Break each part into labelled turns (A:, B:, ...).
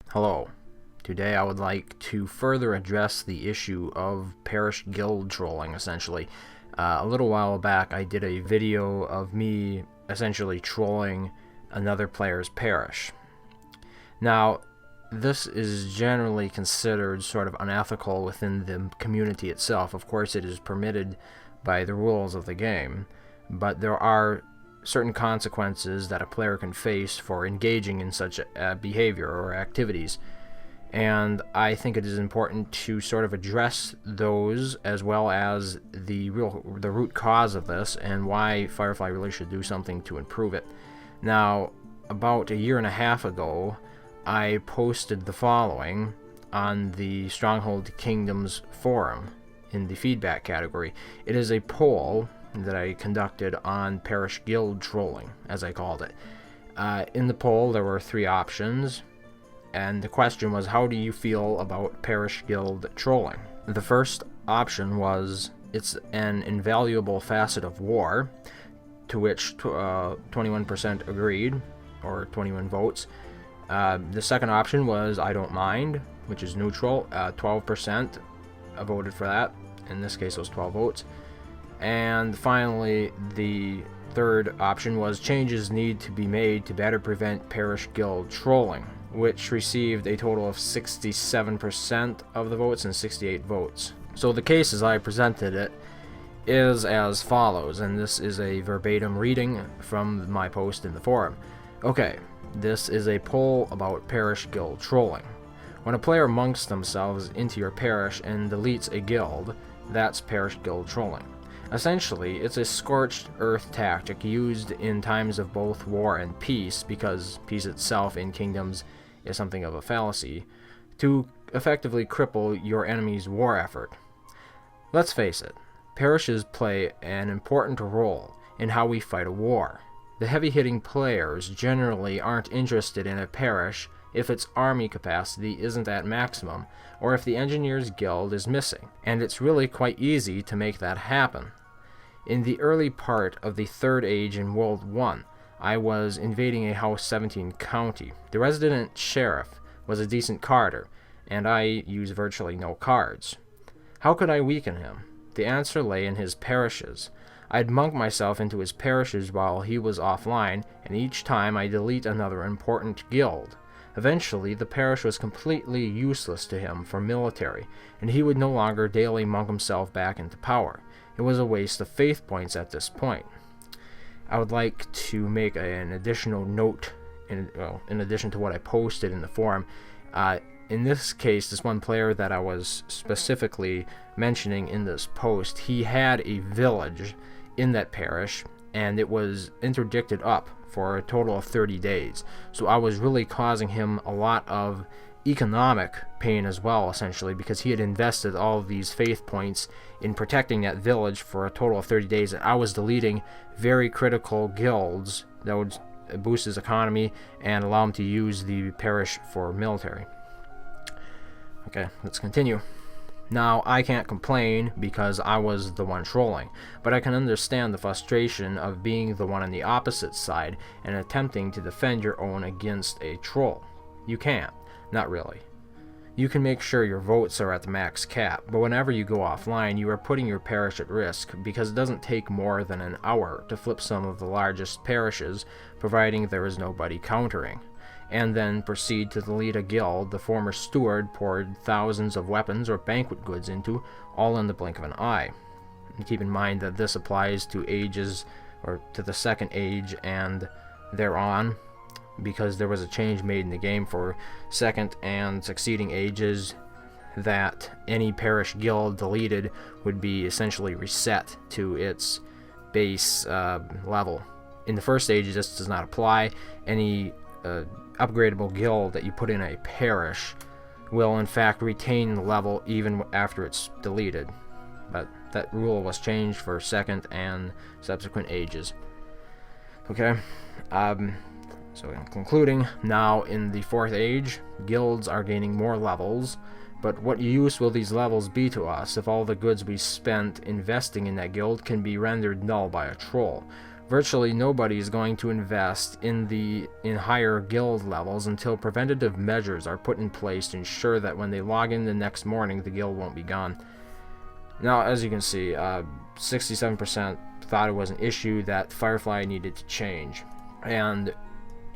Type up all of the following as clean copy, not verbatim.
A: Hello. Today I would like to further address the issue of Parish Guild trolling, essentially. A little while back I did a video of me essentially trolling another player's parish. Now, this is generally considered sort of unethical within the community itself. Of course, it is permitted by the rules of the game, but there are certain consequences that a player can face for engaging in such behavior or activities. And I think it is important to sort of address those, as well as the root cause of this and why Firefly really should do something to improve it. Now, about a year and a half ago, I posted the following on the Stronghold Kingdoms forum in the feedback category. It is a poll that I conducted on Parish Guild trolling, as I called it. In the poll, there were 3 options, and the question was, how do you feel about Parish Guild trolling? The first option was, it's an invaluable facet of war, to which 21% agreed, or 21 votes. The second option was, I don't mind, which is neutral. 12% voted for that. In this case, it was 12 votes. And finally, the third option was, changes need to be made to better prevent Parish Guild trolling, which received a total of 67% of the votes and 68 votes. So the case as I presented it is as follows, and this is a verbatim reading from my post in the forum. Okay, this is a poll about Parish Guild trolling. When a player monks themselves into your parish and deletes a guild, that's Parish Guild trolling. Essentially, it's a scorched earth tactic used in times of both war and peace, because peace itself in kingdoms is something of a fallacy, to effectively cripple your enemy's war effort. Let's face it, parishes play an important role in how we fight a war. The heavy-hitting players generally aren't interested in a parish if its army capacity isn't at maximum, or if the engineer's guild is missing, and it's really quite easy to make that happen. In the early part of the Third Age in World 1, I was invading a House 17 county. The resident sheriff was a decent carder, and I used virtually no cards. How could I weaken him? The answer lay in his parishes. I'd monk myself into his parishes while he was offline, and each time I'd delete another important guild. Eventually, the parish was completely useless to him for military, and he would no longer daily monk himself back into power. It was a waste of faith points at this point. I would like to make an additional note, in addition to what I posted in the forum. In this case, this one player that I was specifically mentioning in this post, he had a village in that parish, and it was interdicted up for a total of 30 days. So I was really causing him a lot of economic pain as well, essentially, because he had invested all of these faith points in protecting that village for a total of 30 days, and I was deleting very critical guilds that would boost his economy and allow him to use the parish for military. Okay, let's continue. Now, I can't complain because I was the one trolling, but I can understand the frustration of being the one on the opposite side and attempting to defend your own against a troll. You can't. Not really. You can make sure your votes are at the max cap, but whenever you go offline, you are putting your parish at risk, because it doesn't take more than an hour to flip some of the largest parishes, providing there is nobody countering, and then proceed to delete a guild the former steward poured thousands of weapons or banquet goods into, all in the blink of an eye. And keep in mind that this applies to ages, or to the Second Age and thereon, because there was a change made in the game for second and succeeding ages that any parish guild deleted would be essentially reset to its base level. In the first age, this does not apply. Any upgradable guild that you put in a parish will in fact retain the level even after it's deleted, but that rule was changed for second and subsequent ages. Okay, so in concluding, now in the Fourth Age, guilds are gaining more levels, but what use will these levels be to us if all the goods we spent investing in that guild can be rendered null by a troll? virtually nobody is going to invest in higher guild levels until preventative measures are put in place to ensure that when they log in the next morning, the guild won't be gone. Now, as you can see, 67% thought it was an issue that Firefly needed to change. And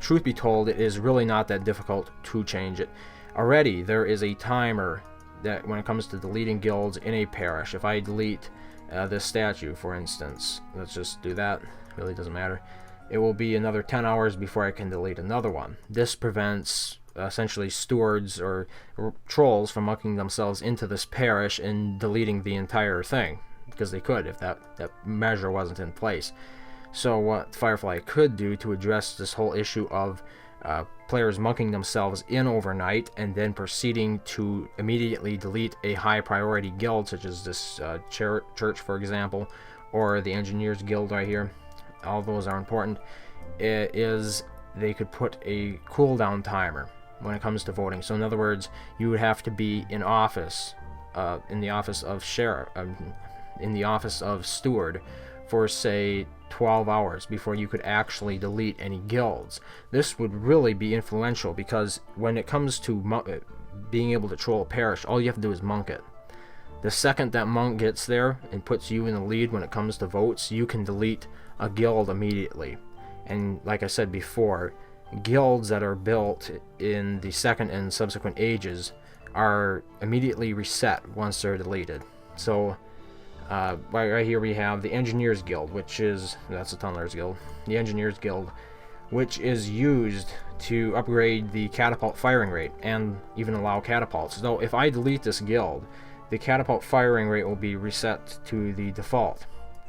A: truth be told, it is really not that difficult to change it. Already, there is a timer that when it comes to deleting guilds in a parish. If I delete this statue, for instance, let's just do that, really doesn't matter, it will be another 10 hours before I can delete another one. This prevents essentially stewards or trolls from mucking themselves into this parish and deleting the entire thing, because they could if that measure wasn't in place. So what Firefly could do to address this whole issue of players mucking themselves in overnight and then proceeding to immediately delete a high priority guild, such as this church, for example, or the Engineers Guild right here, all those are important, is they could put a cooldown timer when it comes to voting. So in other words, you would have to be in office, in the office of sheriff, in the office of steward, for say 12 hours before you could actually delete any guilds. This would really be influential, because when it comes to being able to troll a parish, all you have to do is monk it. The second that monk gets there and puts you in the lead when it comes to votes, you can delete a guild immediately. And like I said before, guilds that are built in the second and subsequent ages are immediately reset once they're deleted. So right here we have the Engineers Guild, that's the Tunnelers Guild, the Engineers Guild, which is used to upgrade the catapult firing rate and even allow catapults. Though if I delete this guild, the catapult firing rate will be reset to the default,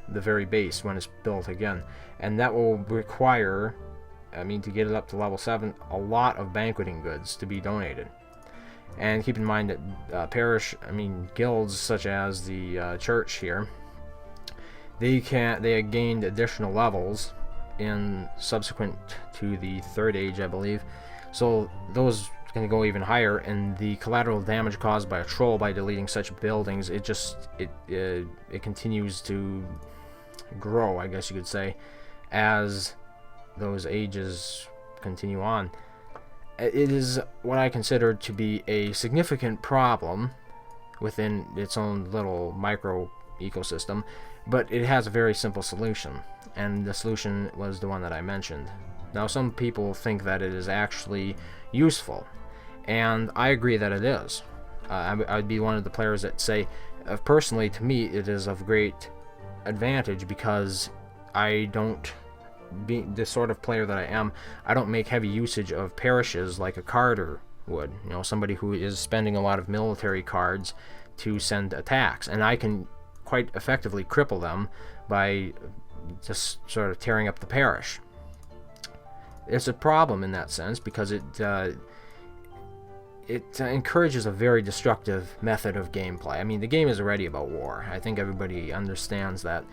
A: the very base, when it's built again. And that will require, to get it up to level 7, a lot of banqueting goods to be donated. And keep in mind that guilds such as the church here, they have gained additional levels in subsequent to the 3rd age, I believe. So those can go even higher, and the collateral damage caused by a troll by deleting such buildings, it continues to grow, I guess you could say, as those ages continue on. It is what I consider to be a significant problem within its own little micro ecosystem, but it has a very simple solution, and the solution was the one that I mentioned. Now, some people think that it is actually useful, and I agree that it is. I'd be one of the players that say, personally, to me, it is of great advantage, because I don't, being the sort of player that I am, I don't make heavy usage of parishes like a carder would. Somebody who is spending a lot of military cards to send attacks, and I can quite effectively cripple them by just sort of tearing up the parish. It's a problem in that sense, because it encourages a very destructive method of gameplay. The game is already about war. I think everybody understands that.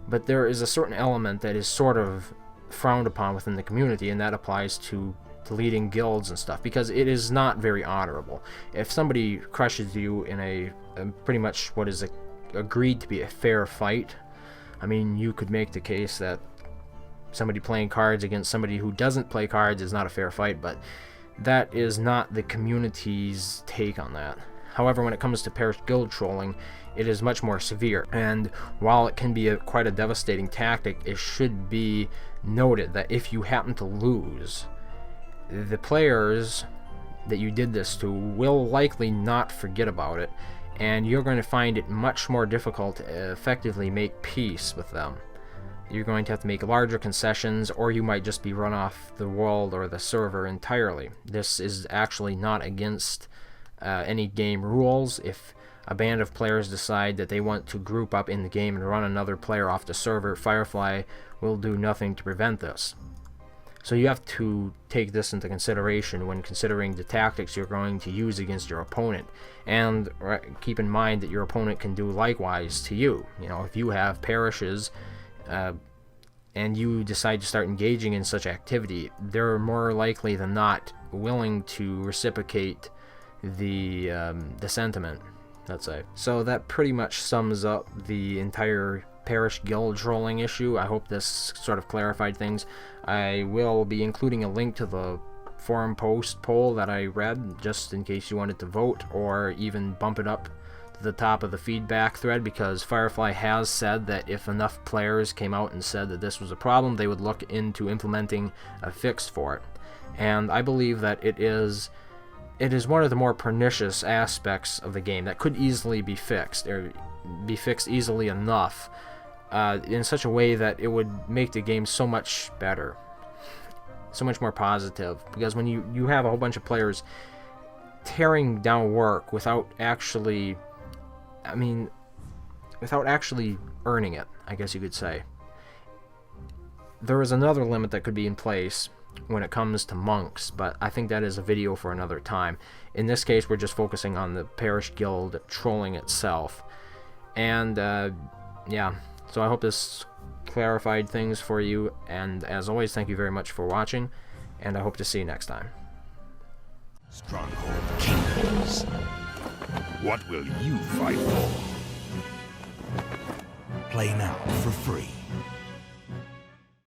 A: But there is a certain element that is sort of frowned upon within the community, and that applies to deleting guilds and stuff, because it is not very honorable. If somebody crushes you in a pretty much what is agreed to be a fair fight, you could make the case that somebody playing cards against somebody who doesn't play cards is not a fair fight, but that is not the community's take on that. However, when it comes to Parish Guild trolling, it is much more severe, and while it can be quite a devastating tactic, it should be noted that if you happen to lose, the players that you did this to will likely not forget about it, and you're going to find it much more difficult to effectively make peace with them. You're going to have to make larger concessions, or you might just be run off the world or the server entirely. This is actually not against any game rules. If a band of players decide that they want to group up in the game and run another player off the server, Firefly will do nothing to prevent this. So you have to take this into consideration when considering the tactics you're going to use against your opponent, and keep in mind that your opponent can do likewise to you. If you have parishes and you decide to start engaging in such activity, they're more likely than not willing to reciprocate the sentiment, let's say. So that pretty much sums up the entire Parish Guild trolling issue. I hope this sort of clarified things. I will be including a link to the forum post poll that I read, just in case you wanted to vote, or even bump it up to the top of the feedback thread, because Firefly has said that if enough players came out and said that this was a problem, they would look into implementing a fix for it. And I believe that it is one of the more pernicious aspects of the game that could easily be fixed, or be fixed easily enough, in such a way that it would make the game so much better, so much more positive. Because when you have a whole bunch of players tearing down work without actually, without actually earning it, I guess you could say, there is another limit that could be in place when it comes to monks, but I think that is a video for another time. In this case, we're just focusing on the Parish Guild trolling itself. And yeah, so I hope this clarified things for you, and as always, thank you very much for watching, and I hope to see you next time.
B: Stronghold Kingdoms. What will you fight for? Play now for free.